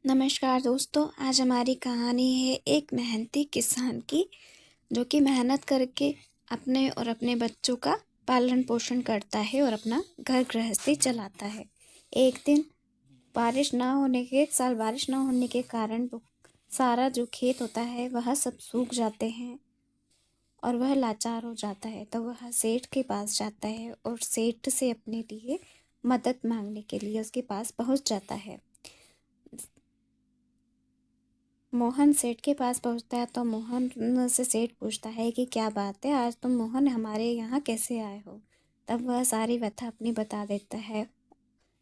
नमस्कार दोस्तों, आज हमारी कहानी है एक मेहनती किसान की जो कि मेहनत करके अपने और अपने बच्चों का पालन पोषण करता है और अपना घर गृहस्थी चलाता है। एक दिन एक साल बारिश ना होने के कारण वो सारा जो खेत होता है वह सब सूख जाते हैं और वह लाचार हो जाता है। तो वह सेठ के पास जाता है और सेठ से अपने लिए मदद मांगने के लिए उसके पास पहुंच जाता है। मोहन सेठ के पास पहुंचता है तो मोहन से सेठ पूछता है कि क्या बात है, आज तुम मोहन हमारे यहाँ कैसे आए हो। तब वह सारी व्यथा अपनी बता देता है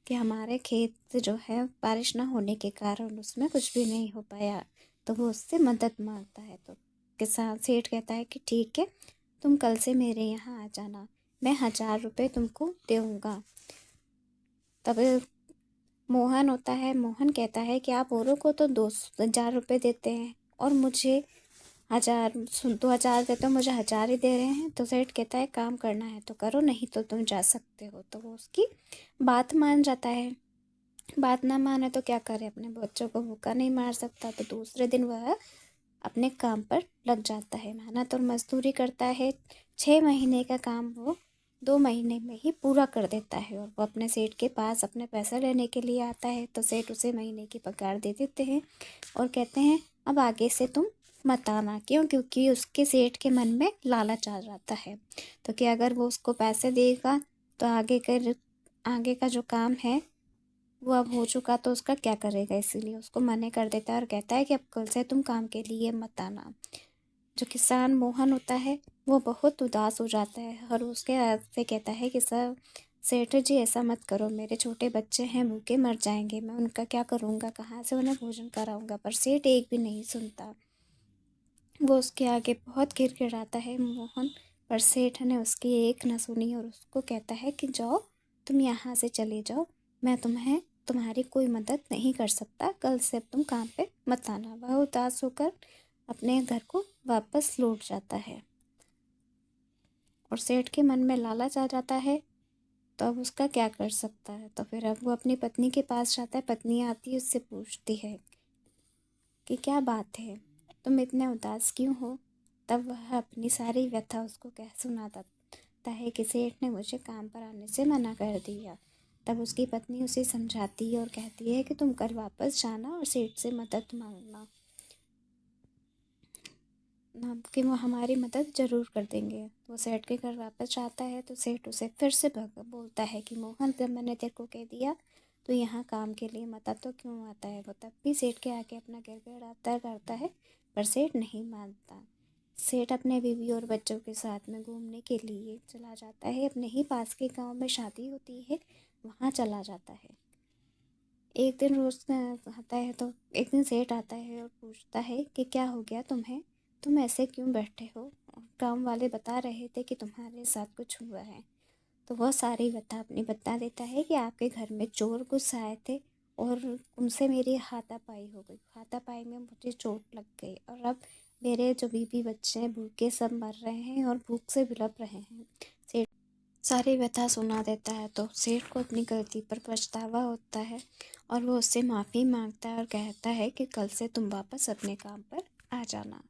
कि हमारे खेत जो है बारिश ना होने के कारण उसमें कुछ भी नहीं हो पाया। तो वो उससे मदद मांगता है। तो किसान सेठ कहता है कि ठीक है, तुम कल से मेरे यहाँ आ जाना, मैं 1000 रुपये तुमको दूँगा। तब मोहन कहता है कि आप औरों को तो 2000 रुपये देते हैं और मुझे 2000 देते हो, मुझे 1000 ही दे रहे हैं। तो सेठ कहता है काम करना है तो करो, नहीं तो तुम जा सकते हो। तो वो उसकी बात मान जाता है। बात ना माने तो क्या करे, अपने बच्चों को भूखा नहीं मार सकता। तो दूसरे दिन वह अपने काम पर लग जाता है, मेहनत और मजदूरी करता है। 6 महीने का काम वो 2 महीने में ही पूरा कर देता है और वो अपने सेठ के पास अपने पैसा लेने के लिए आता है। तो सेठ उसे महीने की पगार दे देते हैं और कहते हैं अब आगे से तुम मत आना। क्यों? क्योंकि उसके सेठ के मन में लालच आ जाता है। तो कि अगर वो उसको पैसे देगा तो आगे का जो काम है वो अब हो चुका तो उसका क्या करेगा, इसीलिए उसको मना कर देता है और कहता है कि अब कल से तुम काम के लिए मत आना। जो किसान मोहन होता है वो बहुत उदास हो जाता है और उसके से कहता है कि सर सेठ जी ऐसा मत करो, मेरे छोटे बच्चे हैं, भूखे मर जाएंगे, मैं उनका क्या करूँगा, कहाँ से उन्हें भोजन कराऊँगा। पर सेठ एक भी नहीं सुनता। वो उसके आगे बहुत गिड़गिड़ाता है मोहन, पर सेठ ने उसकी एक न सुनी और उसको कहता है कि जाओ, तुम यहाँ से चले जाओ, मैं तुम्हारी कोई मदद नहीं कर सकता, कल से अब तुम काम पे मत आना। वह उदास होकर अपने घर को वापस लौट जाता है और सेठ के मन में लालच आ जाता है। तो अब उसका क्या कर सकता है। तो फिर अब वो अपनी पत्नी के पास जाता है। पत्नी आती है, उससे पूछती है कि क्या बात है, तुम इतने उदास क्यों हो। तब वह अपनी सारी व्यथा उसको कह सुनाता है कि सेठ ने मुझे काम पर आने से मना कर दिया। तब उसकी पत्नी उसे समझाती है और कहती है कि तुम कल वापस जाना और सेठ से मदद मांगना, कि वो हमारी मदद ज़रूर कर देंगे। वो सेठ के घर वापस जाता है तो सेठ उसे फिर से बोलता है कि मोहन, जब मैंने तेरे को कह दिया तो यहाँ काम के लिए मत आ तो क्यों आता है। वो तब भी सेठ के आगे अपना गिड़गिड़ाता करता है पर सेठ नहीं मानता। सेठ अपने बीवी और बच्चों के साथ में घूमने के लिए चला जाता है। अपने ही पास के गांव में शादी होती है, वहाँ चला जाता है। एक दिन एक दिन सेठ आता है और पूछता है कि क्या हो गया तुम्हें, तुम ऐसे क्यों बैठे हो। गांव वाले बता रहे थे कि तुम्हारे साथ कुछ हुआ है। तो वह सारी व्यथा अपनी बता देता है कि आपके घर में चोर घुस आए थे और उनसे मेरी हाथापाई हो गई, हाथापाई में मुझे चोट लग गई और अब मेरे जो बीवी बच्चे हैं भूखे सब मर रहे हैं और भूख से बिलप रहे हैं। सेठ सारी व्यथा सुना देता है तो सेठ को अपनी गलती पर पछतावा होता है और वो उससे माफ़ी मांगता है और कहता है कि कल से तुम वापस अपने काम पर आ जाना।